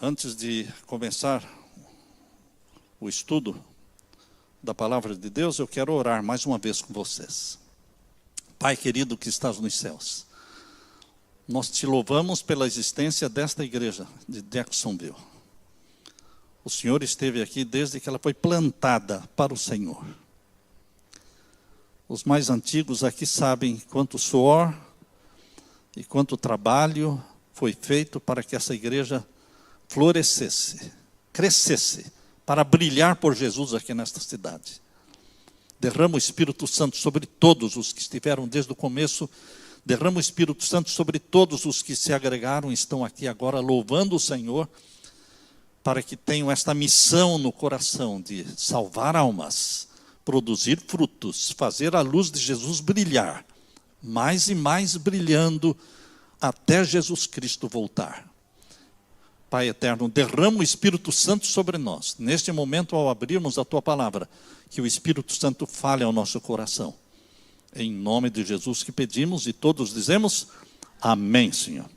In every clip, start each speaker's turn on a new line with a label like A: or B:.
A: Antes de começar o estudo da Palavra de Deus, eu quero orar mais uma vez com vocês. Pai querido que estás nos céus, nós te louvamos pela existência desta igreja de Jacksonville. O Senhor esteve aqui desde que ela foi plantada para o Senhor. Os mais antigos aqui sabem quanto suor e quanto trabalho foi feito para que essa igreja florescesse, crescesse, para brilhar por Jesus aqui nesta cidade. Derrama o Espírito Santo sobre todos os que estiveram desde o começo. Derrama o Espírito Santo sobre todos os que se agregaram e estão aqui agora louvando o Senhor, para que tenham esta missão no coração de salvar almas, produzir frutos, fazer a luz de Jesus brilhar, mais e mais brilhando, até Jesus Cristo voltar. Pai eterno, derrama o Espírito Santo sobre nós. Neste momento, ao abrirmos a Tua palavra, que o Espírito Santo fale ao nosso coração. Em nome de Jesus que pedimos e todos dizemos, amém, Senhor.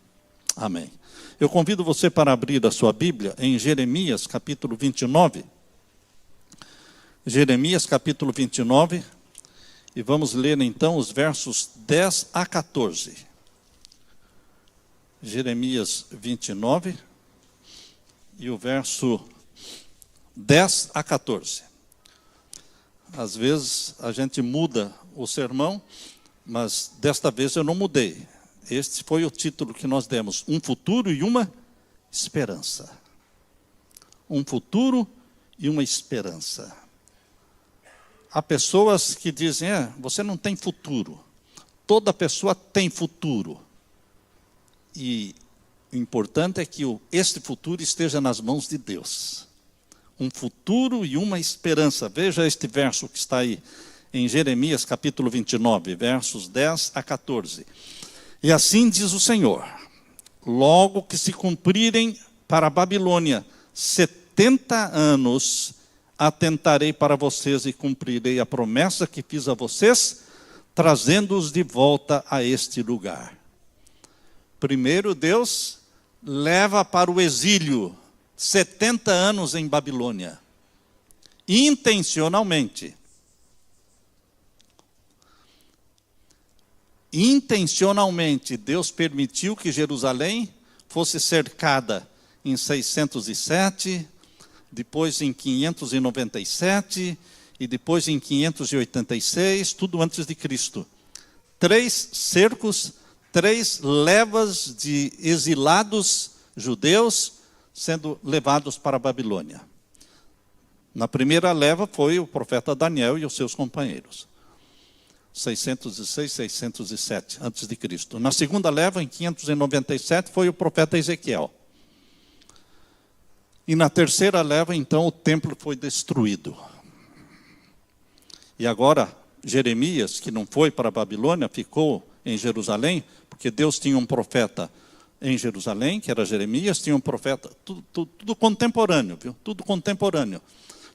A: Amém. Eu convido você para abrir a sua Bíblia em Jeremias, capítulo 29. Jeremias, capítulo 29. E vamos ler então os versos 10 a 14. Jeremias 29. E o verso 10 a 14. Às vezes a gente muda o sermão, mas desta vez eu não mudei. Este foi o título que nós demos, um futuro e uma esperança. Um futuro e uma esperança. Há pessoas que dizem, você não tem futuro. Toda pessoa tem futuro. E o importante é que este futuro esteja nas mãos de Deus. Um futuro e uma esperança. Veja este verso que está aí em Jeremias capítulo 29, versos 10 a 14. E assim diz o Senhor, logo que se cumprirem para a Babilônia 70 anos, atentarei para vocês e cumprirei a promessa que fiz a vocês, trazendo-os de volta a este lugar. Primeiro, Deus leva para o exílio 70 anos em Babilônia, intencionalmente. Intencionalmente, Deus permitiu que Jerusalém fosse cercada em 607, depois em 597 e depois em 586, tudo antes de Cristo. 3 cercos, 3 levas de exilados judeus sendo levados para a Babilônia. Na primeira leva foi o profeta Daniel e os seus companheiros. 606, 607 antes de Cristo. Na segunda leva, em 597, foi o profeta Ezequiel. E na terceira leva, então, o templo foi destruído. E agora, Jeremias, que não foi para a Babilônia, ficou em Jerusalém, porque Deus tinha um profeta em Jerusalém, que era Jeremias, tinha um profeta, tudo contemporâneo, viu? Tudo contemporâneo.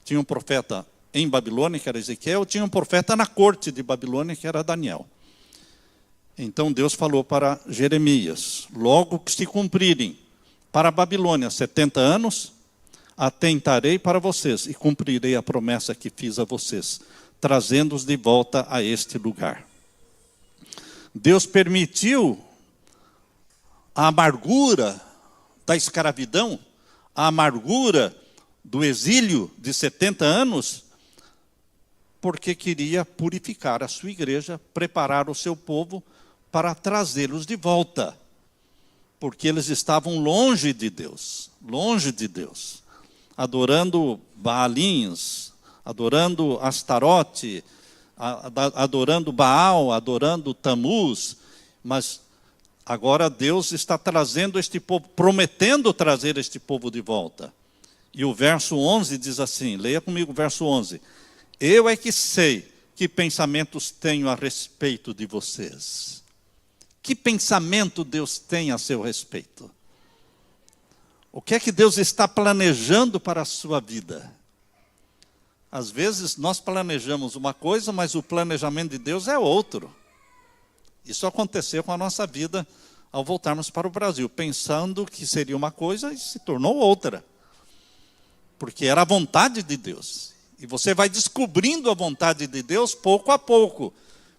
A: Tinha um profeta em Babilônia, que era Ezequiel, tinha um profeta na corte de Babilônia, que era Daniel. Então Deus falou para Jeremias, logo que se cumprirem para a Babilônia 70 anos, atentarei para vocês e cumprirei a promessa que fiz a vocês, trazendo-os de volta a este lugar. Deus permitiu a amargura da escravidão, a amargura do exílio de 70 anos, porque queria purificar a sua igreja, preparar o seu povo para trazê-los de volta. Porque eles estavam longe de Deus, adorando Baalins, adorando Astarote, adorando Baal, adorando Tamuz, mas agora Deus está trazendo este povo, prometendo trazer este povo de volta. E o verso 11 diz assim, leia comigo o verso 11. Eu é que sei que pensamentos tenho a respeito de vocês. Que pensamento Deus tem a seu respeito? O que é que Deus está planejando para a sua vida? Às vezes nós planejamos uma coisa, mas o planejamento de Deus é outro. Isso aconteceu com a nossa vida ao voltarmos para o Brasil, pensando que seria uma coisa e se tornou outra. Porque era a vontade de Deus. E você vai descobrindo a vontade de Deus pouco a pouco.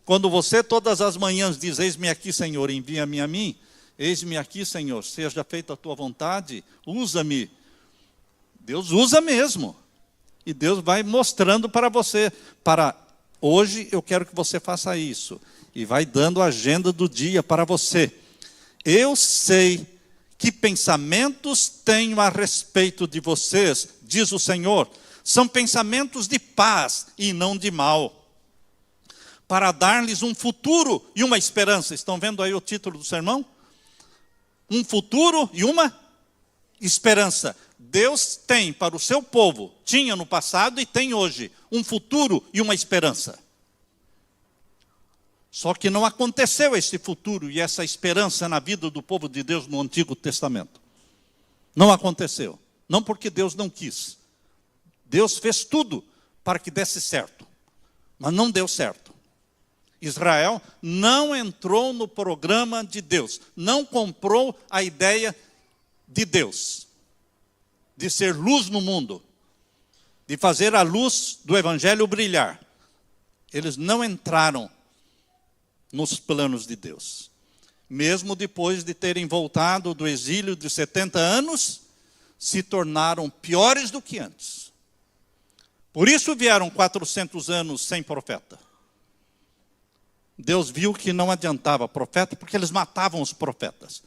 A: Quando você todas as manhãs diz, eis-me aqui, Senhor, envia-me a mim. Eis-me aqui, Senhor, seja feita a tua vontade, usa-me. Deus usa mesmo. E Deus vai mostrando para você, para hoje eu quero que você faça isso. E vai dando a agenda do dia para você. Eu sei que pensamentos tenho a respeito de vocês, diz o Senhor. São pensamentos de paz e não de mal, para dar-lhes um futuro e uma esperança. Estão vendo aí o título do sermão? Um futuro e uma esperança. Deus tem para o seu povo, tinha no passado e tem hoje, um futuro e uma esperança. Só que não aconteceu esse futuro e essa esperança na vida do povo de Deus no Antigo Testamento. Não aconteceu. Não porque Deus não quis. Deus fez tudo para que desse certo. Mas não deu certo. Israel não entrou no programa de Deus. Não comprou a ideia de Deus. De ser luz no mundo. De fazer a luz do Evangelho brilhar. Eles não entraram nos planos de Deus. Mesmo depois de terem voltado do exílio de 70 anos, se tornaram piores do que antes. Por isso vieram 400 anos sem profeta. Deus viu que não adiantava profeta, porque eles matavam os profetas.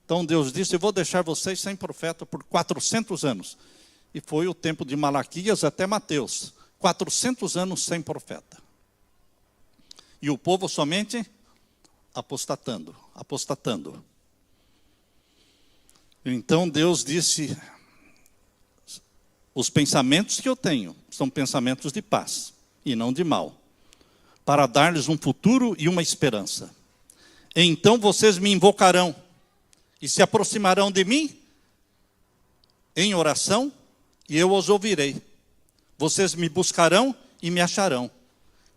A: Então Deus disse, eu vou deixar vocês sem profeta por 400 anos. E foi o tempo de Malaquias até Mateus. 400 anos sem profeta. E o povo somente apostatando. Então Deus disse, os pensamentos que eu tenho são pensamentos de paz e não de mal, para dar-lhes um futuro e uma esperança. Então vocês me invocarão e se aproximarão de mim em oração e eu os ouvirei. Vocês me buscarão e me acharão.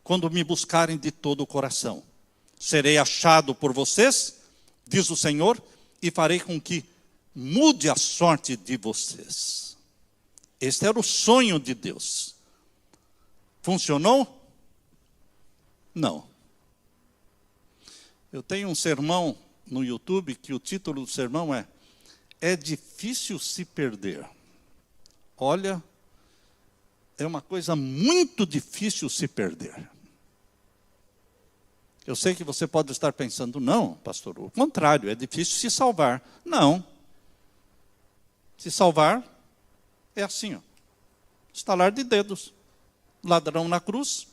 A: Quando me buscarem de todo o coração. Serei achado por vocês, diz o Senhor, e farei com que mude a sorte de vocês. Este era o sonho de Deus. Funcionou? Não. Eu tenho um sermão no YouTube, que o título do sermão é difícil se perder. Olha, é uma coisa muito difícil se perder. Eu sei que você pode estar pensando, não, pastor, o contrário, é difícil se salvar. Não. Se salvar é assim, ó, estalar de dedos. Ladrão na cruz,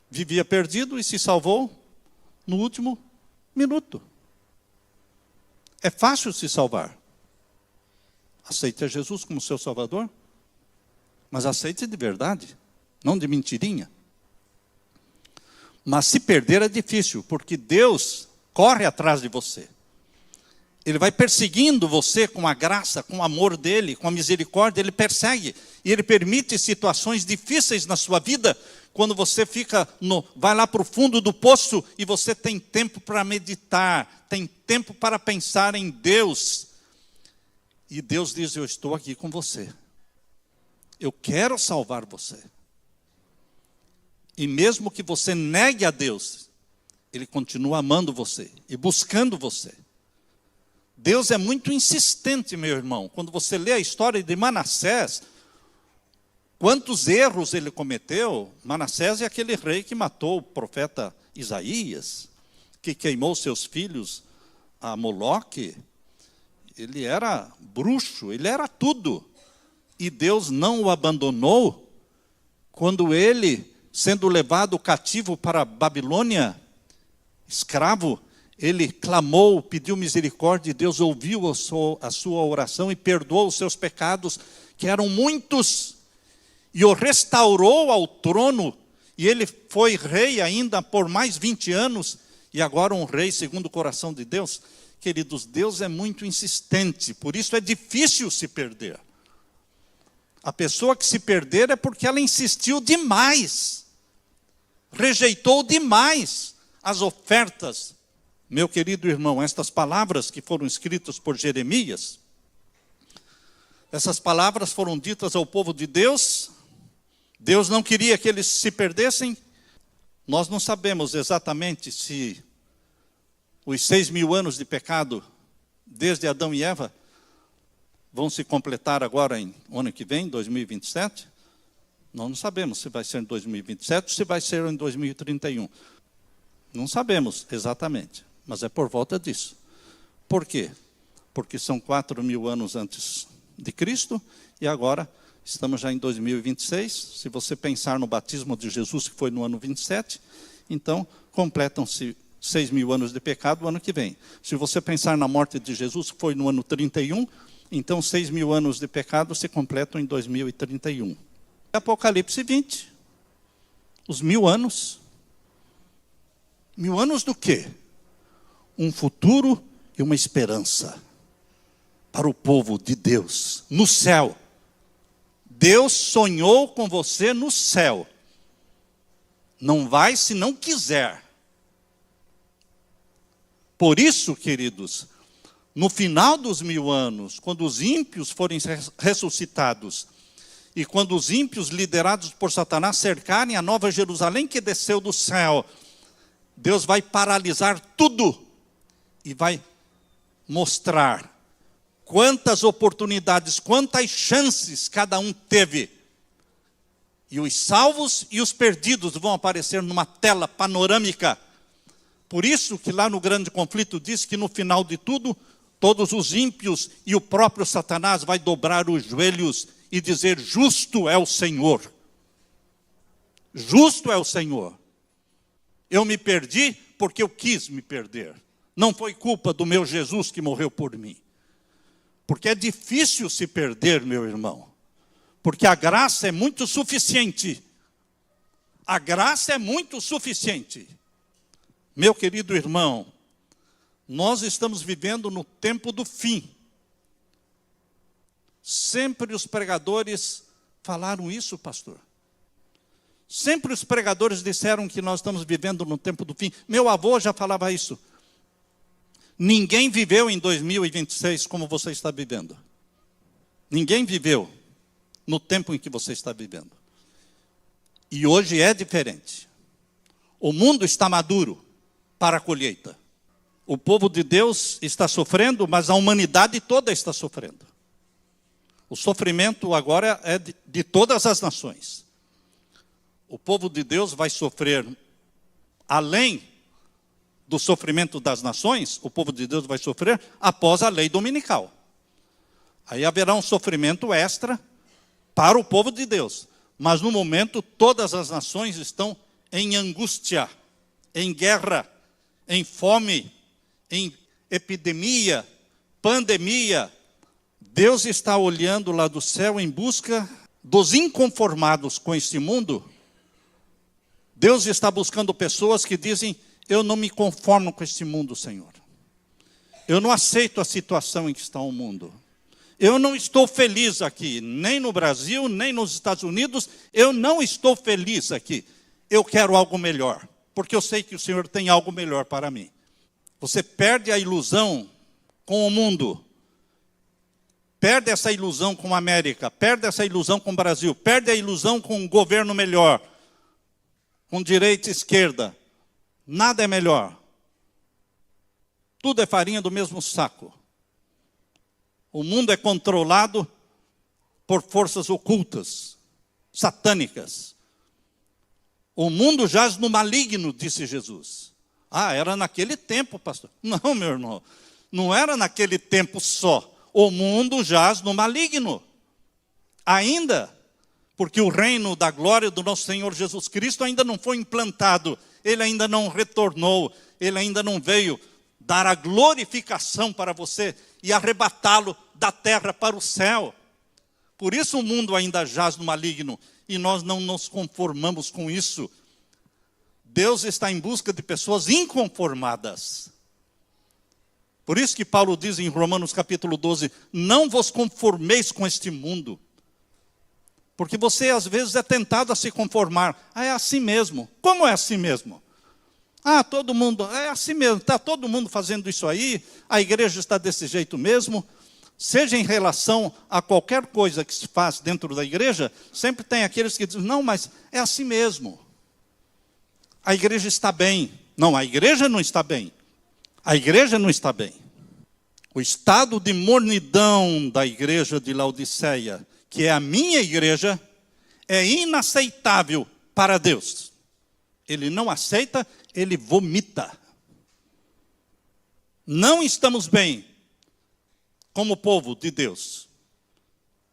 A: vivia perdido e se salvou no último minuto. É fácil se salvar. Aceite a Jesus como seu Salvador, mas aceite de verdade, não de mentirinha. Mas se perder é difícil, porque Deus corre atrás de você. Ele vai perseguindo você com a graça, com o amor dele, com a misericórdia, ele persegue. E ele permite situações difíceis na sua vida, quando você vai lá para o fundo do poço e você tem tempo para meditar, tem tempo para pensar em Deus. E Deus diz, eu estou aqui com você. Eu quero salvar você. E mesmo que você negue a Deus, Ele continua amando você e buscando você. Deus é muito insistente, meu irmão. Quando você lê a história de Manassés, quantos erros ele cometeu. Manassés é aquele rei que matou o profeta Isaías, que queimou seus filhos a Moloque. Ele era bruxo, ele era tudo. E Deus não o abandonou quando ele, sendo levado cativo para a Babilônia, escravo, ele clamou, pediu misericórdia, e Deus ouviu a sua oração e perdoou os seus pecados, que eram muitos, e o restaurou ao trono, e ele foi rei ainda por mais 20 anos, e agora um rei segundo o coração de Deus. Queridos, Deus é muito insistente, por isso é difícil se perder. A pessoa que se perder é porque ela insistiu demais, rejeitou demais as ofertas Meu querido irmão, estas palavras que foram escritas por Jeremias, essas palavras foram ditas ao povo de Deus. Deus não queria que eles se perdessem. Nós não sabemos exatamente se os 6.000 anos de pecado, desde Adão e Eva, vão se completar agora em ano que vem, 2027. Nós não sabemos se vai ser em 2027 ou se vai ser em 2031. Não sabemos exatamente, mas é por volta disso. Por quê? Porque são 4.000 anos antes de Cristo e agora estamos já em 2026. Se você pensar no batismo de Jesus, que foi no ano 27, então completam-se 6.000 anos de pecado o ano que vem. Se você pensar na morte de Jesus, que foi no ano 31, então 6.000 anos de pecado se completam em 2031. Apocalipse 20, os 1.000 anos. 1.000 anos do quê? Um futuro e uma esperança para o povo de Deus, no céu. Deus sonhou com você no céu. Não vai se não quiser. Por isso, queridos, no final dos 1.000 anos, quando os ímpios forem ressuscitados, e quando os ímpios liderados por Satanás cercarem a Nova Jerusalém que desceu do céu, Deus vai paralisar tudo e vai mostrar quantas oportunidades, quantas chances cada um teve. E os salvos e os perdidos vão aparecer numa tela panorâmica. Por isso que lá no grande conflito diz que no final de tudo, todos os ímpios e o próprio Satanás vai dobrar os joelhos e dizer: justo é o Senhor. Justo é o Senhor. Eu me perdi porque eu quis me perder. Não foi culpa do meu Jesus que morreu por mim. Porque é difícil se perder, meu irmão. Porque a graça é muito suficiente. A graça é muito suficiente. Meu querido irmão, nós estamos vivendo no tempo do fim. Sempre os pregadores falaram isso, pastor. Sempre os pregadores disseram que nós estamos vivendo no tempo do fim. Meu avô já falava isso. Ninguém viveu em 2026 como você está vivendo. Ninguém viveu no tempo em que você está vivendo. E hoje é diferente. O mundo está maduro para a colheita. O povo de Deus está sofrendo, mas a humanidade toda está sofrendo. O sofrimento agora é de todas as nações. O povo de Deus vai sofrer além do sofrimento das nações. O povo de Deus vai sofrer após a lei dominical. Aí haverá um sofrimento extra para o povo de Deus. Mas no momento todas as nações estão em angústia, em guerra, em fome, em epidemia, pandemia. Deus está olhando lá do céu em busca dos inconformados com este mundo. Deus está buscando pessoas que dizem: eu não me conformo com este mundo, Senhor. Eu não aceito a situação em que está o mundo. Eu não estou feliz aqui, nem no Brasil, nem nos Estados Unidos. Eu não estou feliz aqui. Eu quero algo melhor, porque eu sei que o Senhor tem algo melhor para mim. Você perde a ilusão com o mundo. Perde essa ilusão com a América, perde essa ilusão com o Brasil, perde a ilusão com um governo melhor, com direita e esquerda. Nada é melhor. Tudo é farinha do mesmo saco. O mundo é controlado por forças ocultas, satânicas. O mundo jaz no maligno, disse Jesus. Ah, era naquele tempo, pastor. Não, meu irmão, não era naquele tempo só. O mundo jaz no maligno. Ainda, porque o reino da glória do nosso Senhor Jesus Cristo ainda não foi implantado. Ele ainda não retornou. Ele ainda não veio dar a glorificação para você e arrebatá-lo da terra para o céu. Por isso o mundo ainda jaz no maligno. E nós não nos conformamos com isso. Deus está em busca de pessoas inconformadas. Por isso que Paulo diz em Romanos capítulo 12, não vos conformeis com este mundo. Porque você às vezes é tentado a se conformar. Ah, é assim mesmo. Como é assim mesmo? Ah, todo mundo, é assim mesmo, está todo mundo fazendo isso aí, a igreja está desse jeito mesmo. Seja em relação a qualquer coisa que se faz dentro da igreja, sempre tem aqueles que dizem, não, mas é assim mesmo. A igreja está bem. Não, a igreja não está bem. A igreja não está bem. O estado de mornidão da igreja de Laodiceia, que é a minha igreja, é inaceitável para Deus. Ele não aceita, ele vomita. Não estamos bem como povo de Deus,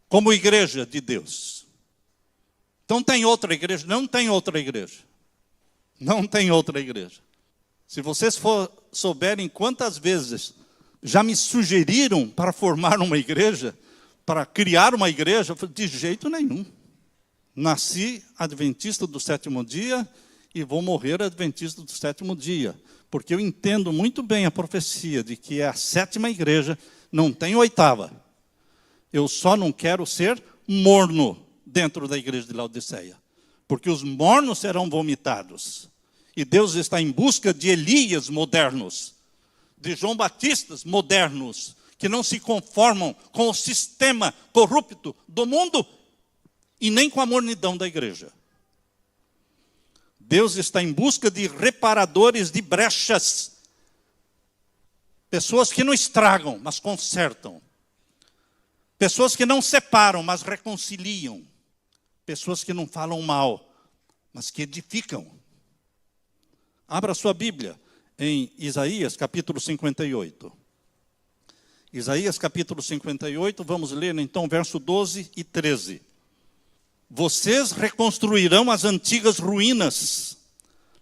A: como igreja de Deus. Então tem outra igreja? Não tem outra igreja. Não tem outra igreja. Se vocês souberem quantas vezes já me sugeriram para formar uma igreja, para criar uma igreja, eu falei, de jeito nenhum. Nasci adventista do sétimo dia e vou morrer adventista do sétimo dia. Porque eu entendo muito bem a profecia de que é a sétima igreja, não tem oitava. Eu só não quero ser morno dentro da igreja de Laodiceia. Porque os mornos serão vomitados. E Deus está em busca de Elias modernos, de João Batistas modernos, que não se conformam com o sistema corrupto do mundo e nem com a mornidão da igreja. Deus está em busca de reparadores de brechas. Pessoas que não estragam, mas consertam. Pessoas que não separam, mas reconciliam. Pessoas que não falam mal, mas que edificam. Abra sua Bíblia em Isaías capítulo 58. Isaías capítulo 58, vamos ler então verso 12 e 13. Vocês reconstruirão as antigas ruínas,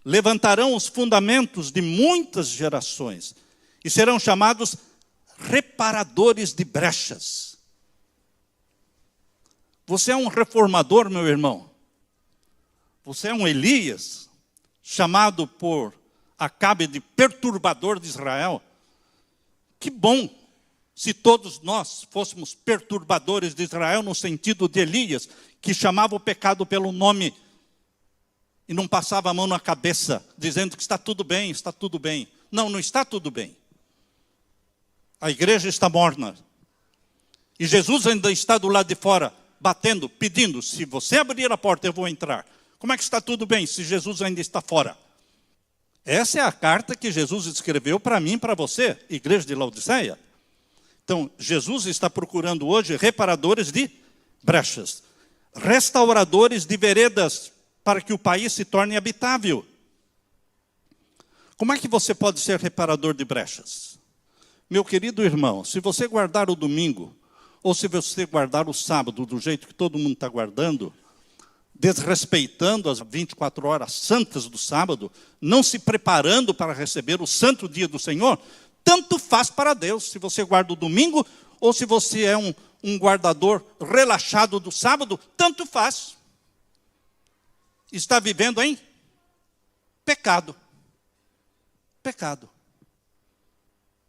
A: levantarão os fundamentos de muitas gerações, e serão chamados reparadores de brechas. Você é um reformador, meu irmão. Você é um Elias, chamado por Acabe de perturbador de Israel. Que bom se todos nós fôssemos perturbadores de Israel, no sentido de Elias, que chamava o pecado pelo nome e não passava a mão na cabeça, dizendo que está tudo bem, está tudo bem. Não, não está tudo bem. A igreja está morna. E Jesus ainda está do lado de fora, batendo, pedindo, se você abrir a porta eu vou entrar. Como é que está tudo bem se Jesus ainda está fora? Essa é a carta que Jesus escreveu para mim e para você, igreja de Laodiceia. Então, Jesus está procurando hoje reparadores de brechas, restauradores de veredas, para que o país se torne habitável. Como é que você pode ser reparador de brechas? Meu querido irmão, se você guardar o domingo, ou se você guardar o sábado do jeito que todo mundo está guardando, desrespeitando as 24 horas santas do sábado, não se preparando para receber o santo dia do Senhor, tanto faz para Deus, se você guarda o domingo, ou se você é um guardador relaxado do sábado, tanto faz. Está vivendo em pecado. Pecado.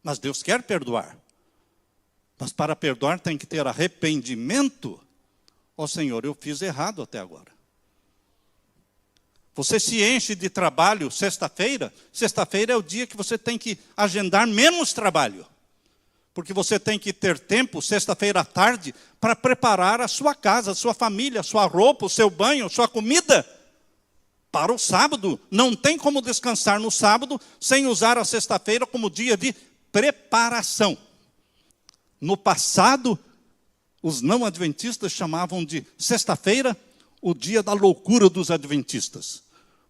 A: Mas Deus quer perdoar. Mas para perdoar tem que ter arrependimento. Ó Senhor, eu fiz errado até agora. Você se enche de trabalho sexta-feira. Sexta-feira é o dia que você tem que agendar menos trabalho. Porque você tem que ter tempo, sexta-feira à tarde, para preparar a sua casa, a sua família, a sua roupa, o seu banho, a sua comida. Para o sábado. Não tem como descansar no sábado sem usar a sexta-feira como dia de preparação. No passado, os não adventistas chamavam de sexta-feira o dia da loucura dos adventistas.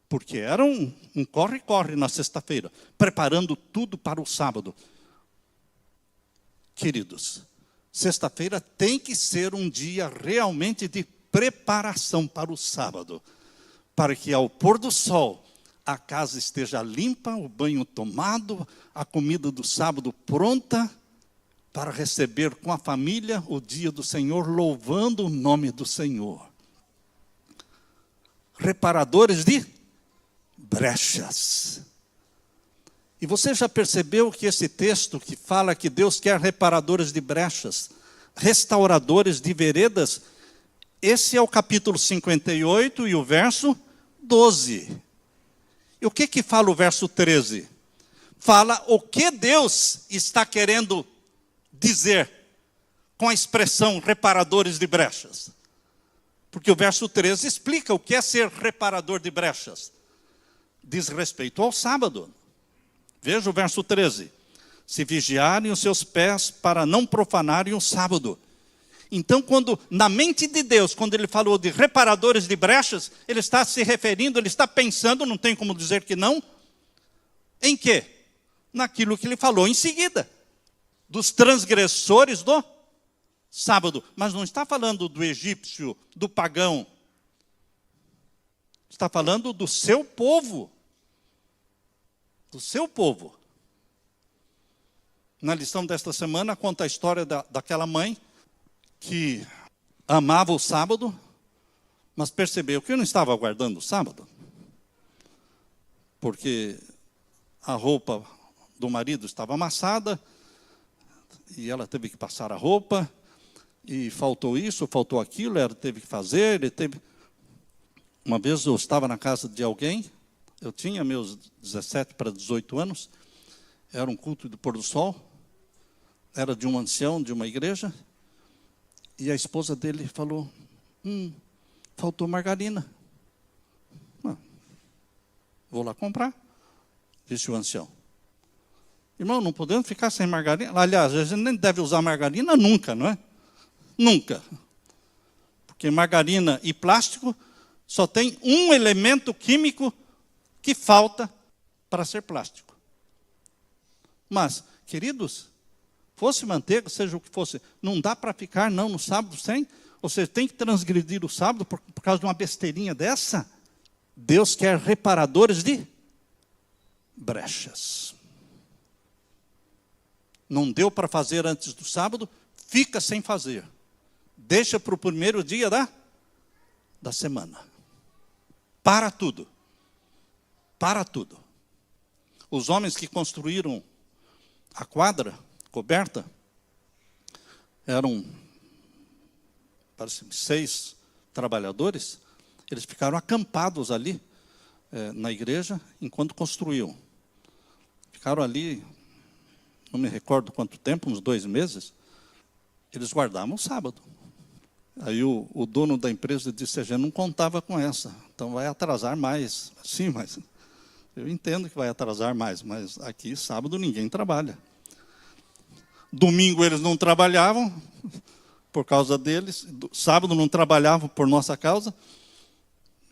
A: Porque era um corre-corre na sexta-feira, preparando tudo para o sábado. Queridos, sexta-feira tem que ser um dia realmente de preparação para o sábado. Para que ao pôr do sol, a casa esteja limpa, o banho tomado, a comida do sábado pronta, para receber com a família o dia do Senhor, louvando o nome do Senhor. Reparadores de brechas. E você já percebeu que esse texto que fala que Deus quer reparadores de brechas, restauradores de veredas, esse é o capítulo 58 e o verso 12. E o que fala o verso 13? Fala o que Deus está querendo dizer com a expressão reparadores de brechas. Porque o verso 13 explica o que é ser reparador de brechas. Diz respeito ao sábado. Veja o verso 13. Se vigiarem os seus pés para não profanarem o sábado. Então, na mente de Deus, quando ele falou de reparadores de brechas, ele está se referindo, ele está pensando, não tem como dizer que não, em quê? Naquilo que ele falou em seguida. Dos transgressores do sábado. Mas não está falando do egípcio, do pagão. Está falando do seu povo. Do seu povo. Na lição desta semana, conta a história daquela mãe que amava o sábado, mas percebeu que não estava guardando o sábado. Porque a roupa do marido estava amassada, e ela teve que passar a roupa, e faltou isso, faltou aquilo, ela teve que fazer, Uma vez eu estava na casa de alguém, eu tinha meus 17 para 18 anos, era um culto do pôr do sol, era de um ancião de uma igreja, e a esposa dele falou, faltou margarina. Vou lá comprar, disse o ancião. Irmão, não podemos ficar sem margarina. Aliás, a gente nem deve usar margarina nunca, não é? Nunca. Porque margarina e plástico só tem um elemento químico que falta para ser plástico. Mas, queridos, fosse manteiga, seja o que fosse, não dá para ficar não no sábado sem, ou seja, tem que transgredir o sábado por causa de uma besteirinha dessa. Deus quer reparadores de brechas. Não deu para fazer antes do sábado, fica sem fazer. Deixa para o primeiro dia da semana. Para tudo. Para tudo. Os homens que construíram a quadra coberta eram, parece, 6 trabalhadores. Eles ficaram acampados ali na igreja enquanto construíam. Ficaram ali, não me recordo quanto tempo, uns 2 meses. Eles guardavam o sábado. Aí o dono da empresa disse, a gente não contava com essa, então vai atrasar mais. Sim, mas eu entendo que vai atrasar mais, mas aqui sábado ninguém trabalha. Domingo eles não trabalhavam por causa deles, sábado não trabalhavam por nossa causa.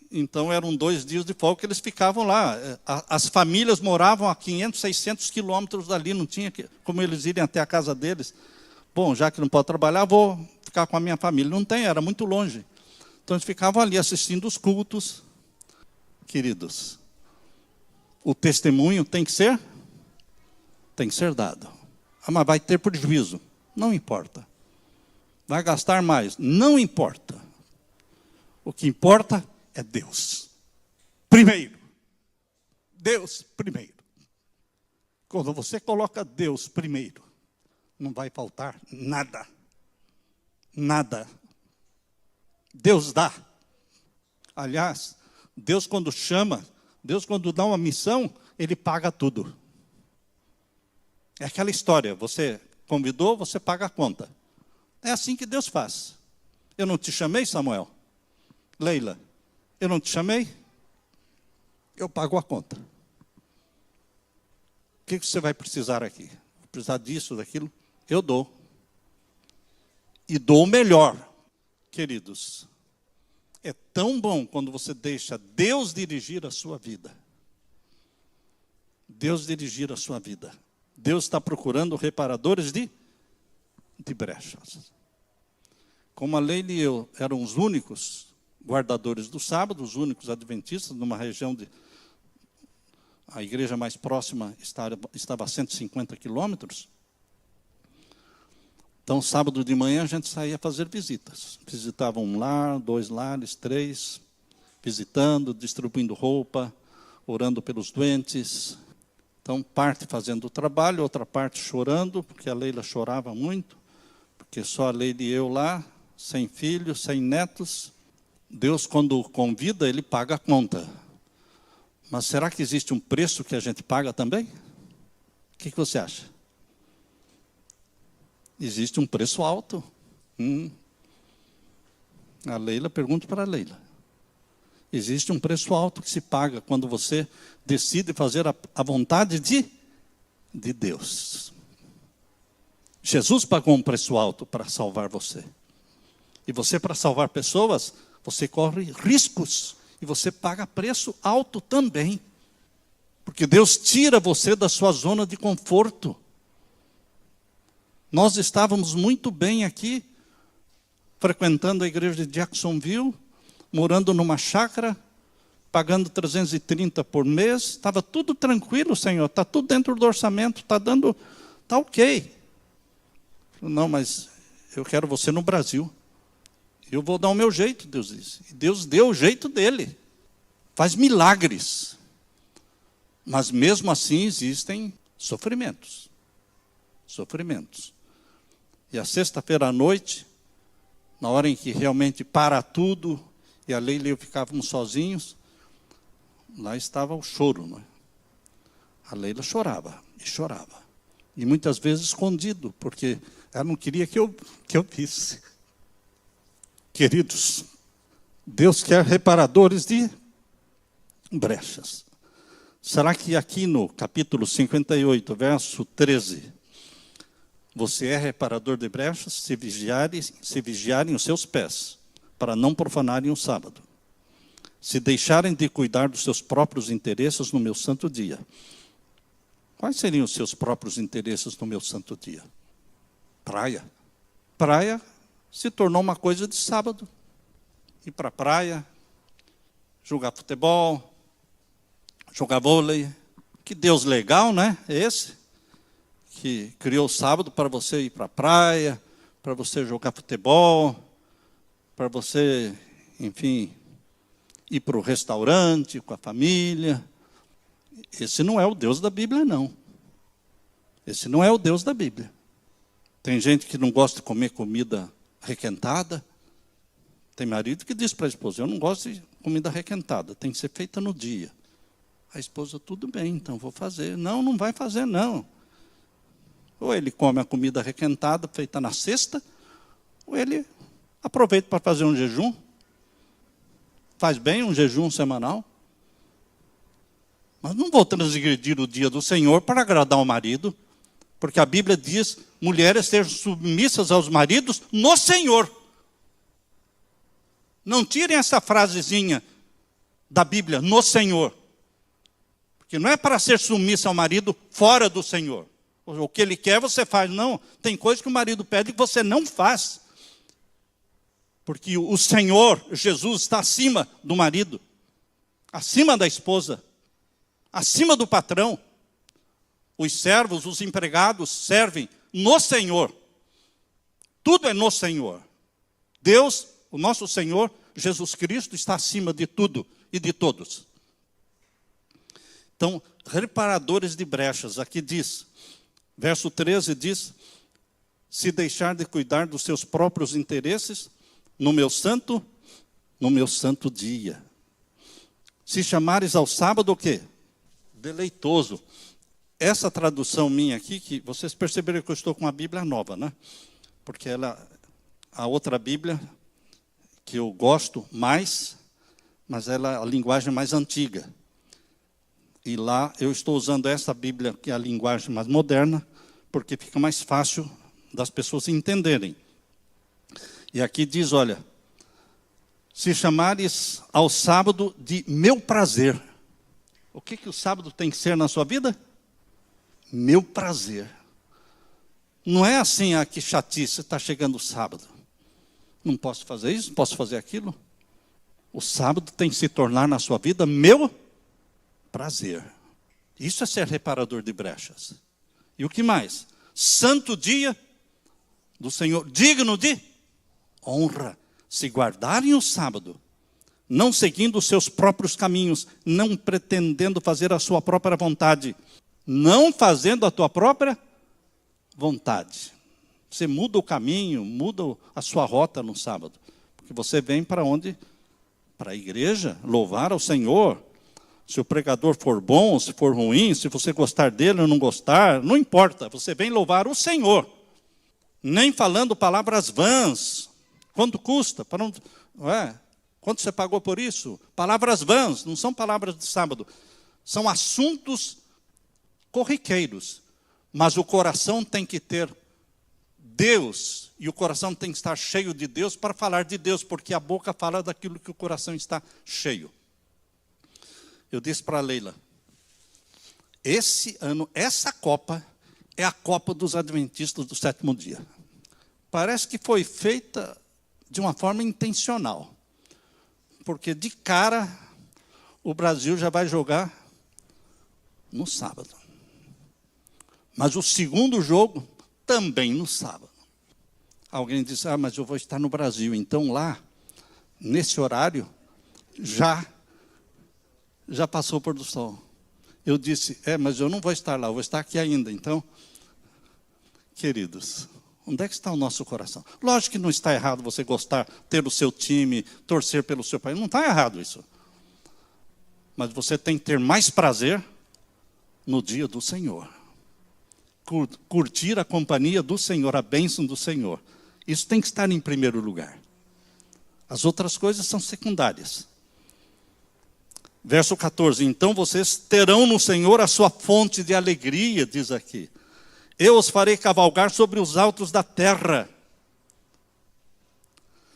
A: Então eram 2 dias de folga que eles ficavam lá. As famílias moravam a 500, 600 quilômetros dali, não tinha como eles irem até a casa deles. Bom, já que não pode trabalhar, vou ficar com a minha família. Não tem, era muito longe. Então eles ficavam ali assistindo os cultos. Queridos, o testemunho tem que ser dado. Mas vai ter prejuízo, não importa. Vai gastar mais, não importa. O que importa é Deus. Primeiro. Deus primeiro. Quando você coloca Deus primeiro, não vai faltar nada. Nada. Deus dá. Aliás, Deus quando chama, Deus quando dá uma missão, Ele paga tudo. É aquela história, você convidou, você paga a conta. É assim que Deus faz. Eu não te chamei, Samuel? Leila, eu não te chamei? Eu pago a conta. O que você vai precisar aqui? Vou precisar disso, daquilo? Eu dou. E dou o melhor. Queridos, é tão bom quando você deixa Deus dirigir a sua vida. Deus dirigir a sua vida. Deus está procurando reparadores de brechas. Como a Leila e eu eram os únicos guardadores do sábado, os únicos adventistas, numa região a igreja mais próxima estava a 150 quilômetros. Então, sábado de manhã, a gente saía fazer visitas. Visitava um lar, 2 lares, 3, visitando, distribuindo roupa, orando pelos doentes. Então, parte fazendo o trabalho, outra parte chorando, porque a Leila chorava muito, porque só a Leila e eu lá, sem filhos, sem netos. Deus, quando convida, Ele paga a conta. Mas será que existe um preço que a gente paga também? O que você acha? Existe um preço alto. A Leila, pergunto para a Leila. Existe um preço alto que se paga quando você decide fazer a vontade de Deus. Jesus pagou um preço alto para salvar você. E você, para salvar pessoas, você corre riscos. E você paga preço alto também. Porque Deus tira você da sua zona de conforto. Nós estávamos muito bem aqui, frequentando a igreja de Jacksonville, morando numa chácara, pagando 330 por mês. Estava tudo tranquilo, Senhor. Está tudo dentro do orçamento. Está ok. Não, mas eu quero você no Brasil. Eu vou dar o meu jeito, Deus disse. E Deus deu o jeito dele. Faz milagres. Mas mesmo assim existem sofrimentos. Sofrimentos. E a sexta-feira à noite, na hora em que realmente para tudo, e a Leila e eu ficávamos sozinhos, lá estava o choro. Não é? A Leila chorava e chorava. E muitas vezes escondido, porque ela não queria que eu visse. Queridos, Deus quer reparadores de brechas. Será que aqui no capítulo 58, verso 13, você é reparador de brechas se vigiarem os seus pés, para não profanarem o sábado, se deixarem de cuidar dos seus próprios interesses no meu santo dia? Quais seriam os seus próprios interesses no meu santo dia? Praia. Praia se tornou uma coisa de sábado. Ir para a praia, jogar futebol, jogar vôlei. Que Deus legal, né? Esse que criou o sábado para você ir para a praia, para você jogar futebol, para você, enfim, ir para o restaurante com a família. Esse não é o Deus da Bíblia, não. Esse não é o Deus da Bíblia. Tem gente que não gosta de comer comida requentada. Tem marido que diz para a esposa: eu não gosto de comida requentada, tem que ser feita no dia. A esposa: tudo bem, então vou fazer. Não, não vai fazer, não. Ou ele come a comida requentada, feita na sexta, ou ele aproveita para fazer um jejum. Faz bem um jejum semanal. Mas não vou transgredir o dia do Senhor para agradar o marido, porque a Bíblia diz: mulheres sejam submissas aos maridos no Senhor. Não tirem essa frasezinha da Bíblia, no Senhor. Porque não é para ser submissa ao marido fora do Senhor. O que ele quer você faz. Não, tem coisas que o marido pede que você não faz. Porque o Senhor, Jesus, está acima do marido, acima da esposa, acima do patrão. Os servos, os empregados servem no Senhor. Tudo é no Senhor. Deus, o nosso Senhor, Jesus Cristo, está acima de tudo e de todos. Então, reparadores de brechas, aqui diz, verso 13 diz: se deixar de cuidar dos seus próprios interesses no meu santo dia. Se chamares ao sábado o quê? Deleitoso. Essa tradução minha aqui, que vocês perceberam que eu estou com uma Bíblia nova, né? Porque a outra Bíblia, que eu gosto mais, mas ela é a linguagem mais antiga. E lá eu estou usando essa Bíblia, que é a linguagem mais moderna, porque fica mais fácil das pessoas entenderem. E aqui diz, olha: se chamares ao sábado de meu prazer. O que o sábado tem que ser na sua vida? Meu prazer. Não é assim, que chatice, está chegando o sábado. Não posso fazer isso, não posso fazer aquilo. O sábado tem que se tornar na sua vida meu prazer. Isso é ser reparador de brechas. E o que mais? Santo dia do Senhor, digno de honra. Se guardarem o sábado, não seguindo os seus próprios caminhos, não pretendendo fazer a sua própria vontade, não fazendo a tua própria vontade. Você muda o caminho, muda a sua rota no sábado. Porque você vem para onde? Para a igreja, louvar ao Senhor. Se o pregador for bom, se for ruim, se você gostar dele ou não gostar, não importa. Você vem louvar o Senhor. Nem falando palavras vãs. Quanto custa? Quanto você pagou por isso? Palavras vãs, não são palavras de sábado. São assuntos corriqueiros. Mas o coração tem que ter Deus. E o coração tem que estar cheio de Deus para falar de Deus. Porque a boca fala daquilo que o coração está cheio. Eu disse para a Leila, esse ano, essa Copa é a Copa dos Adventistas do Sétimo Dia. Parece que foi feita de uma forma intencional. Porque de cara, o Brasil já vai jogar no sábado. Mas o segundo jogo, também no sábado. Alguém disse, mas eu vou estar no Brasil. Então lá, nesse horário, já passou o pôr do sol. Eu disse, mas eu não vou estar lá, eu vou estar aqui ainda. Então, queridos, onde é que está o nosso coração? Lógico que não está errado você gostar, ter o seu time, torcer pelo seu país. Não está errado isso. Mas você tem que ter mais prazer no dia do Senhor. Curtir a companhia do Senhor, a bênção do Senhor. Isso tem que estar em primeiro lugar. As outras coisas são secundárias. Verso 14, então vocês terão no Senhor a sua fonte de alegria, diz aqui. Eu os farei cavalgar sobre os altos da terra.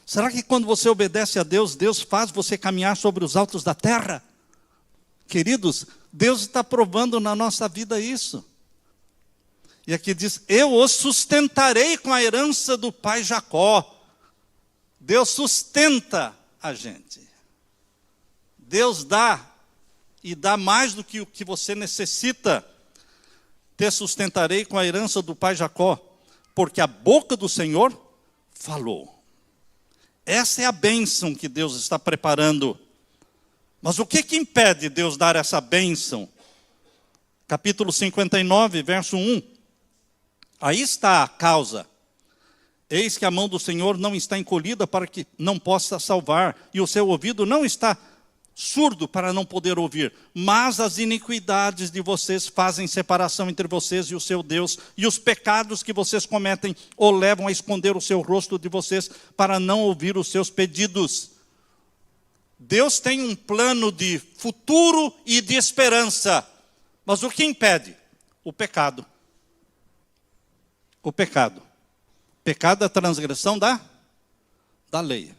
A: Será que quando você obedece a Deus, Deus faz você caminhar sobre os altos da terra? Queridos, Deus está provando na nossa vida isso. E aqui diz, eu os sustentarei com a herança do pai Jacó. Deus sustenta a gente. Deus dá, e dá mais do que o que você necessita. Te sustentarei com a herança do pai Jacó, porque a boca do Senhor falou. Essa é a bênção que Deus está preparando. Mas o que impede Deus dar essa bênção? Capítulo 59, verso 1. Aí está a causa. Eis que a mão do Senhor não está encolhida para que não possa salvar, e o seu ouvido não está surdo para não poder ouvir, mas as iniquidades de vocês fazem separação entre vocês e o seu Deus, e os pecados que vocês cometem o levam a esconder o seu rosto de vocês para não ouvir os seus pedidos. Deus tem um plano de futuro e de esperança, mas o que impede? O pecado. O pecado. Pecado é a transgressão da lei.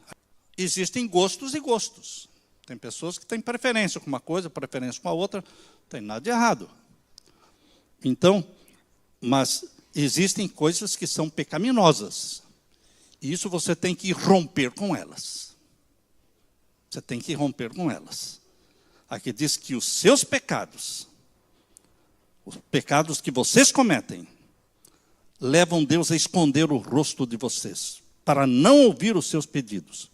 A: Existem gostos e gostos. Tem pessoas que têm preferência com uma coisa, preferência com a outra, não tem nada de errado. Então, mas existem coisas que são pecaminosas. E isso você tem que romper com elas. Você tem que romper com elas. Aqui diz que os seus pecados, os pecados que vocês cometem, levam Deus a esconder o rosto de vocês, para não ouvir os seus pedidos.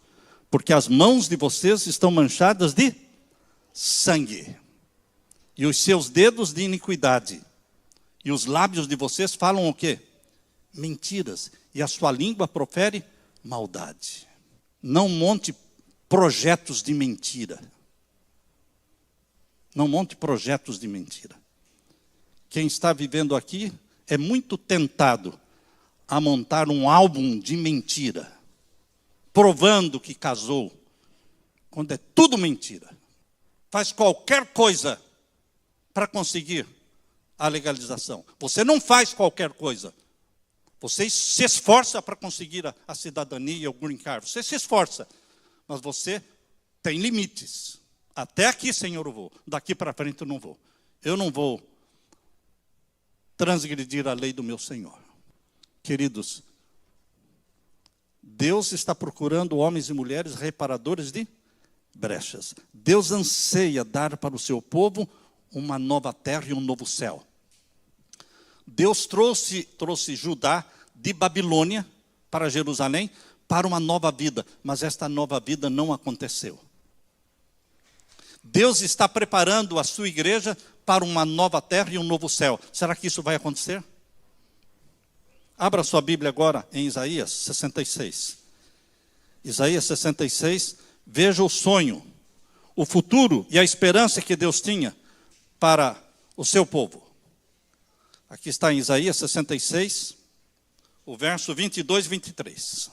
A: Porque as mãos de vocês estão manchadas de sangue, e os seus dedos de iniquidade, e os lábios de vocês falam o quê? Mentiras, e a sua língua profere maldade. Não monte projetos de mentira. Não monte projetos de mentira. Quem está vivendo aqui é muito tentado a montar um álbum de mentira, provando que casou, quando é tudo mentira. Faz qualquer coisa para conseguir a legalização. Você não faz qualquer coisa. Você se esforça para conseguir a cidadania, o green card. Você se esforça, mas você tem limites. Até aqui, Senhor, eu vou. Daqui para frente eu não vou. Eu não vou transgredir a lei do meu Senhor. Queridos, Deus está procurando homens e mulheres reparadores de brechas. Deus anseia dar para o seu povo uma nova terra e um novo céu. Deus trouxe Judá de Babilônia para Jerusalém para uma nova vida, mas esta nova vida não aconteceu. Deus está preparando a sua igreja para uma nova terra e um novo céu. Será que isso vai acontecer? Abra sua Bíblia agora em Isaías 66. Isaías 66, veja o sonho o futuro e a esperança que Deus tinha para o seu povo. Aqui está em Isaías 66, o verso 22 e 23.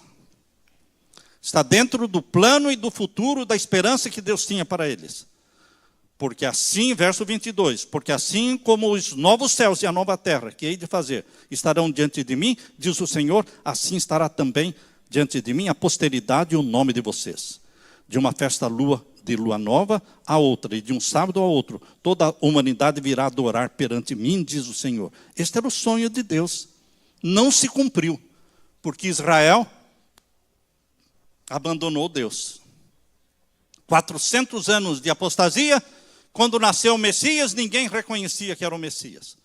A: Está dentro do plano e do futuro, da esperança que Deus tinha para eles. Porque assim, verso 22, porque assim como os novos céus e a nova terra que hei de fazer estarão diante de mim, diz o Senhor, assim estará também diante de mim a posteridade e o nome de vocês. De uma festa de lua nova a outra, e de um sábado a outro, toda a humanidade virá adorar perante mim, diz o Senhor. Este era o sonho de Deus. Não se cumpriu, porque Israel abandonou Deus. 400 anos de apostasia. Quando nasceu o Messias, ninguém reconhecia que era o Messias.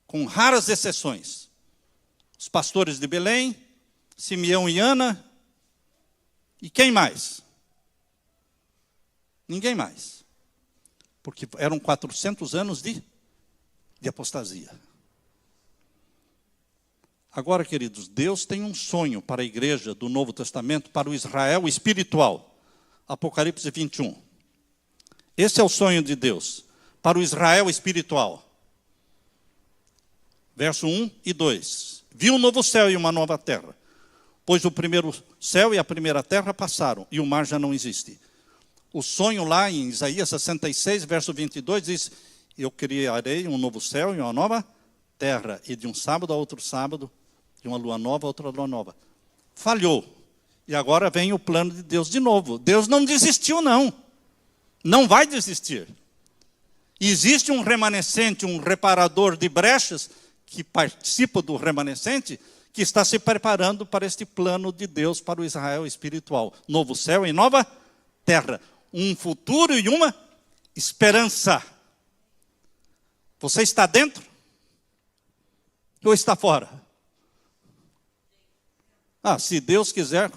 A: Com raras exceções. Os pastores de Belém, Simeão e Ana, e quem mais? Ninguém mais. Porque eram 400 anos de apostasia. Agora, queridos, Deus tem um sonho para a igreja do Novo Testamento, para o Israel espiritual. Apocalipse 21. Esse é o sonho de Deus, para o Israel espiritual. Verso 1 e 2. Vi um novo céu e uma nova terra, pois o primeiro céu e a primeira terra passaram, e o mar já não existe. O sonho lá em Isaías 66, verso 22, diz, eu criarei um novo céu e uma nova terra, e de um sábado a outro sábado, de uma lua nova a outra lua nova. Falhou. E agora vem o plano de Deus de novo. Deus não desistiu, não. Não vai desistir. Existe um remanescente, um reparador de brechas, que participa do remanescente, que está se preparando para este plano de Deus para o Israel espiritual. Novo céu e nova terra. Um futuro e uma esperança. Você está dentro? Ou está fora? Se Deus quiser...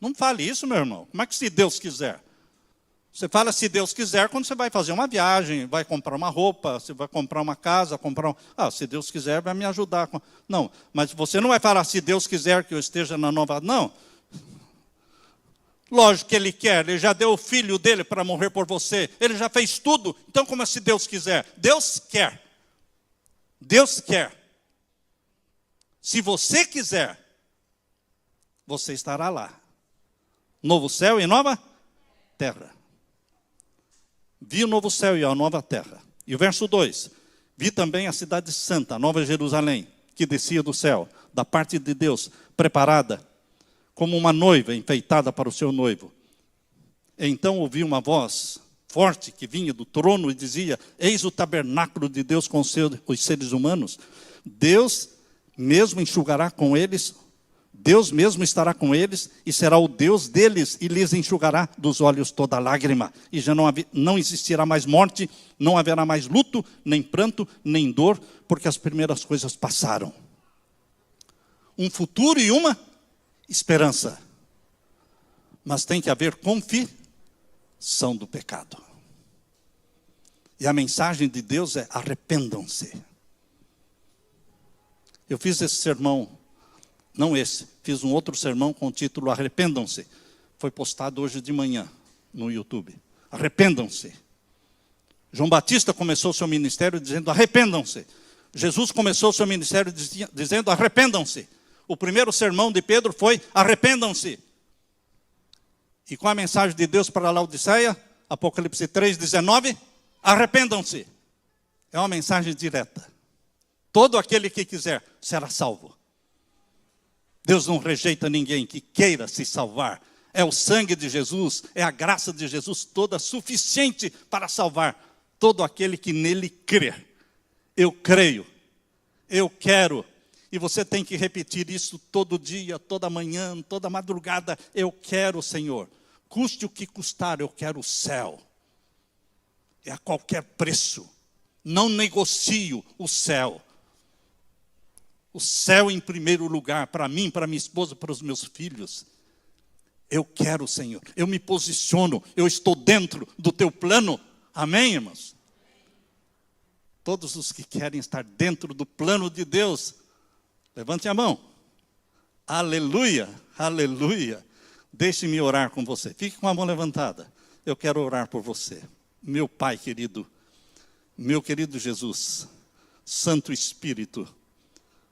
A: Não fale isso, meu irmão. Como é que se Deus quiser? Você fala se Deus quiser quando você vai fazer uma viagem, vai comprar uma roupa, você vai comprar uma casa, se Deus quiser vai me ajudar. Não, mas você não vai falar se Deus quiser que eu esteja na nova... Não. Lógico que Ele quer, Ele já deu o filho dele para morrer por você. Ele já fez tudo. Então como é se Deus quiser? Deus quer. Deus quer. Se você quiser, você estará lá. Novo céu e nova terra. Vi o novo céu e a nova terra. E o verso 2. Vi também a cidade santa, a nova Jerusalém, que descia do céu, da parte de Deus, preparada, como uma noiva enfeitada para o seu noivo. Então ouvi uma voz forte que vinha do trono e dizia, eis o tabernáculo de Deus com os seres humanos. Deus mesmo enxugará com eles, Deus mesmo estará com eles e será o Deus deles e lhes enxugará dos olhos toda lágrima. E já não existirá mais morte, não haverá mais luto, nem pranto, nem dor, porque as primeiras coisas passaram. Um futuro e uma esperança. Mas tem que haver confissão do pecado. E a mensagem de Deus é arrependam-se. Eu fiz esse sermão, não esse, fiz um outro sermão com o título Arrependam-se. Foi postado hoje de manhã no YouTube. Arrependam-se. João Batista começou seu ministério dizendo arrependam-se. Jesus começou seu ministério dizendo arrependam-se. O primeiro sermão de Pedro foi arrependam-se. E com a mensagem de Deus para Laodiceia, Apocalipse 3:19, arrependam-se. É uma mensagem direta. Todo aquele que quiser será salvo. Deus não rejeita ninguém que queira se salvar. É o sangue de Jesus, é a graça de Jesus toda suficiente para salvar todo aquele que nele crê. Eu creio, eu quero. E você tem que repetir isso todo dia, toda manhã, toda madrugada. Eu quero, Senhor. Custe o que custar, eu quero o céu. É a qualquer preço. Não negocio o céu. O céu em primeiro lugar, para mim, para minha esposa, para os meus filhos. Eu quero, Senhor. Eu me posiciono, eu estou dentro do teu plano. Amém, irmãos? Todos os que querem estar dentro do plano de Deus, levante a mão. Aleluia, aleluia. Deixe-me orar com você. Fique com a mão levantada. eu quero orar por você. Meu Pai querido, meu querido Jesus, Santo Espírito,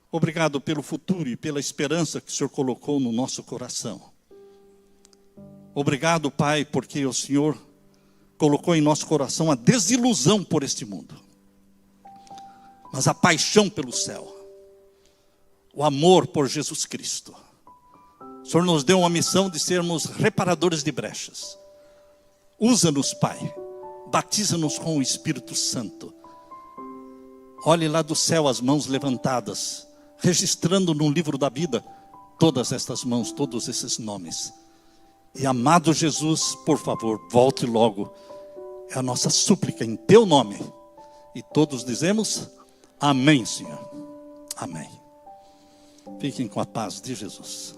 A: obrigado pelo futuro e pela esperança que o Senhor colocou no nosso coração. Obrigado, Pai, porque o Senhor colocou em nosso coração a desilusão por este mundo, mas a paixão pelo céu, o amor por Jesus Cristo. O Senhor nos deu uma missão de sermos reparadores de brechas. Usa-nos, Pai, batiza-nos com o Espírito Santo. Olhe lá do céu as mãos levantadas, registrando no livro da vida todas estas mãos, todos esses nomes. E amado Jesus, por favor, volte logo. É a nossa súplica em teu nome. E todos dizemos, amém, Senhor. Amém. Fiquem com a paz de Jesus.